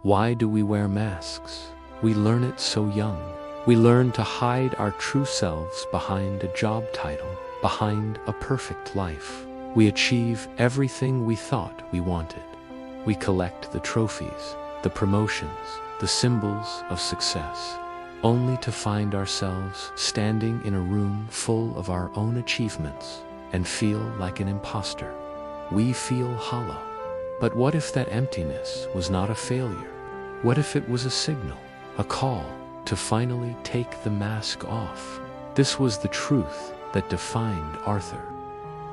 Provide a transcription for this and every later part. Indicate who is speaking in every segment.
Speaker 1: Why do we wear masks? We learn it so young. We learn to hide our true selves behind a job title, behind a perfect life. We achieve everything we thought we wanted. We collect the trophies, the promotions, the symbols of success, only to find ourselves standing in a room full of our own achievements and feel like an imposter. We feel hollow. But what if that emptiness was not a failure? What if it was a signal, a call to finally take the mask off? This was the truth that defined Arthur.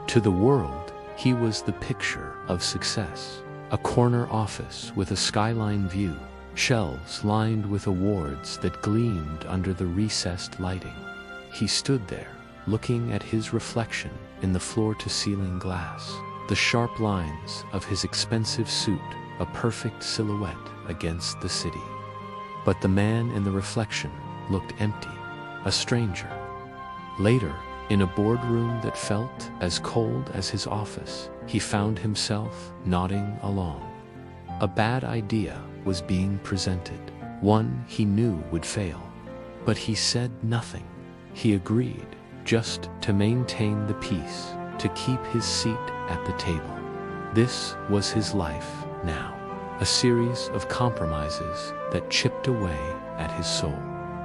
Speaker 1: To the world, he was the picture of success. A corner office with a skyline view, shelves lined with awards that gleamed under the recessed lighting. He stood there, looking at his reflection in the floor-to-ceiling glass, the sharp lines of his expensive suit a perfect silhouette against the city. But the man in the reflection looked empty, a stranger. Later, in a boardroom that felt as cold as his office, he found himself nodding along. A bad idea was being presented, one he knew would fail. But he said nothing. He agreed, just to maintain the peace, to keep his seat at the table. This was his life now, a series of compromises that chipped away at his soul.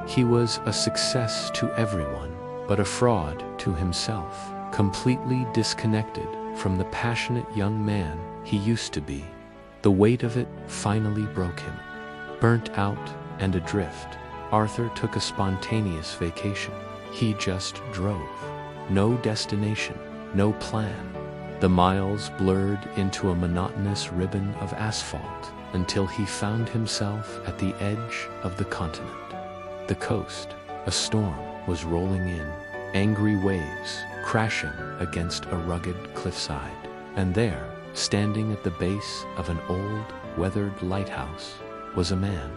Speaker 1: He was a success to everyone, but a fraud to himself, completely disconnected from the passionate young man he used to be. The weight of it finally broke him. Burnt out and adrift, Arthur took a spontaneous vacation. He just drove. No destination, no plan. The miles blurred into a monotonous ribbon of asphalt until he found himself at the edge of the continent. The coast, a storm was rolling in, angry waves crashing against a rugged cliffside. And there, standing at the base of an old, weathered lighthouse, was a man.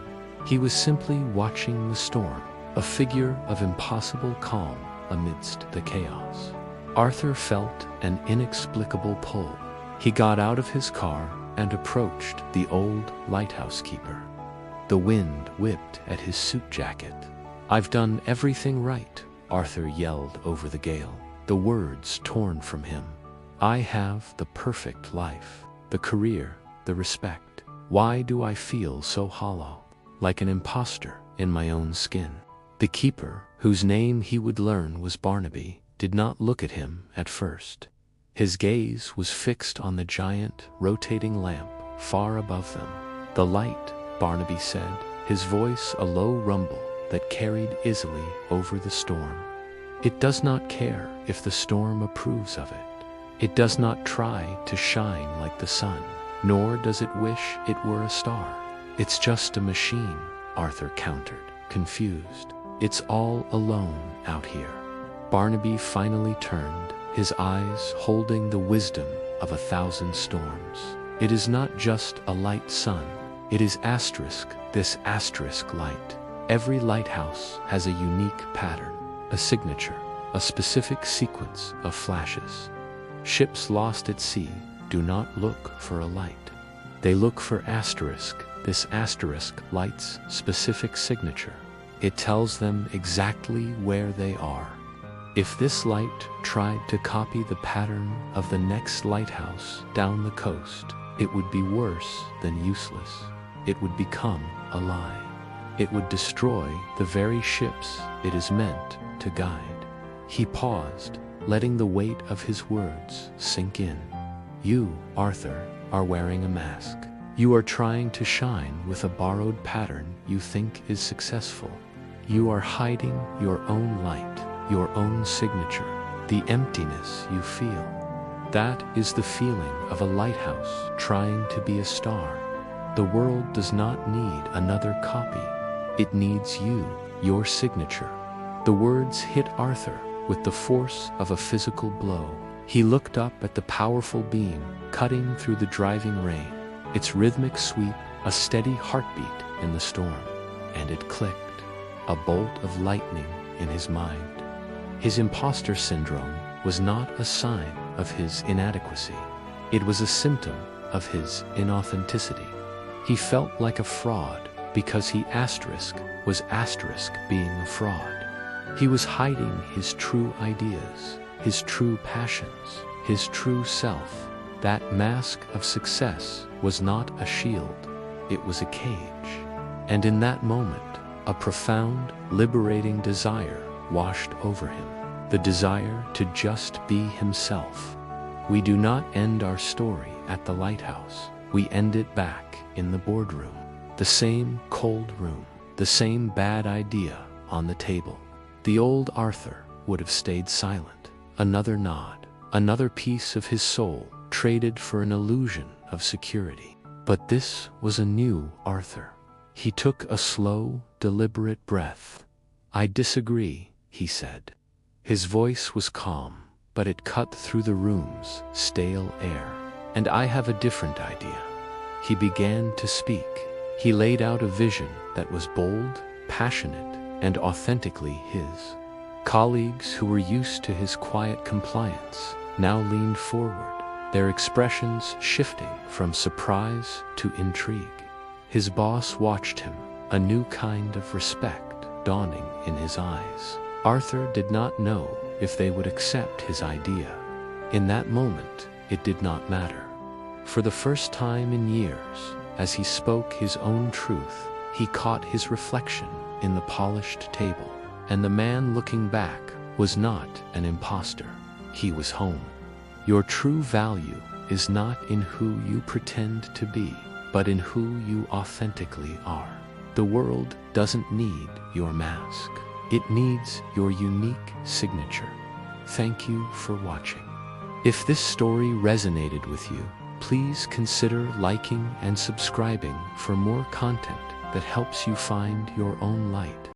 Speaker 1: He was simply watching the storm, a figure of impossible calm amidst the chaos. Arthur felt an inexplicable pull. He got out of his car and approached the old lighthouse keeper. The wind whipped at his suit jacket. "I've done everything right," Arthur yelled over the gale, the words torn from him. "I have the perfect life, the career, the respect. Why do I feel so hollow, like an imposter in my own skin?" The keeper, whose name he would learn was Barnaby, did not look at him at first. His gaze was fixed on the giant, rotating lamp far above them. "The light," Barnaby said, his voice a low rumble that carried easily over the storm. "It does not care if the storm approves of it. It does not try to shine like the sun, nor does it wish it were a star. It's just a machine," Arthur countered, confused. "It's all alone out here." Barnaby finally turned, his eyes holding the wisdom of 1,000 storms. "It is not just a light sun. It is this asterisk light. Every lighthouse has a unique pattern, a signature, a specific sequence of flashes. Ships lost at sea do not look for a light. They look for this asterisk light's specific signature. It tells them exactly where they are. If this light tried to copy the pattern of the next lighthouse down the coast, it would be worse than useless. It would become a lie. It would destroy the very ships it is meant to guide." He paused, letting the weight of his words sink in. "You, Arthur, are wearing a mask. You are trying to shine with a borrowed pattern you think is successful. You are hiding your own light, your own signature, the emptiness you feel. That is the feeling of a lighthouse trying to be a star. The world does not need another copy. It needs you, your signature." The words hit Arthur with the force of a physical blow. He looked up at the powerful beam cutting through the driving rain, its rhythmic sweep a steady heartbeat in the storm. And it clicked, a bolt of lightning in his mind. His imposter syndrome was not a sign of his inadequacy. It was a symptom of his inauthenticity. He felt like a fraud because he was being a fraud. He was hiding his true ideas, his true passions, his true self. That mask of success was not a shield, it was a cage. And in that moment, a profound, liberating desire washed over him. The desire to just be himself. We do not end our story at the lighthouse. We end it back in the boardroom. The same cold room, the same bad idea on the table. The old Arthur would have stayed silent. Another nod, another piece of his soul traded for an illusion of security. But this was a new Arthur. He took a slow, deliberate breath. "I disagree," he said. His voice was calm, but it cut through the room's stale air. "And I have a different idea." He began to speak. He laid out a vision that was bold, passionate, and authentically his. Colleagues who were used to his quiet compliance now leaned forward, their expressions shifting from surprise to intrigue. His boss watched him, a new kind of respect dawning in his eyes. Arthur did not know if they would accept his idea. In that moment, it did not matter. For the first time in years, as he spoke his own truth, he caught his reflection in the polished table. And the man looking back was not an imposter. He was home. Your true value is not in who you pretend to be, but in who you authentically are. The world doesn't need your mask. It needs your unique signature. Thank you for watching. If this story resonated with you, please consider liking and subscribing for more content that helps you find your own light.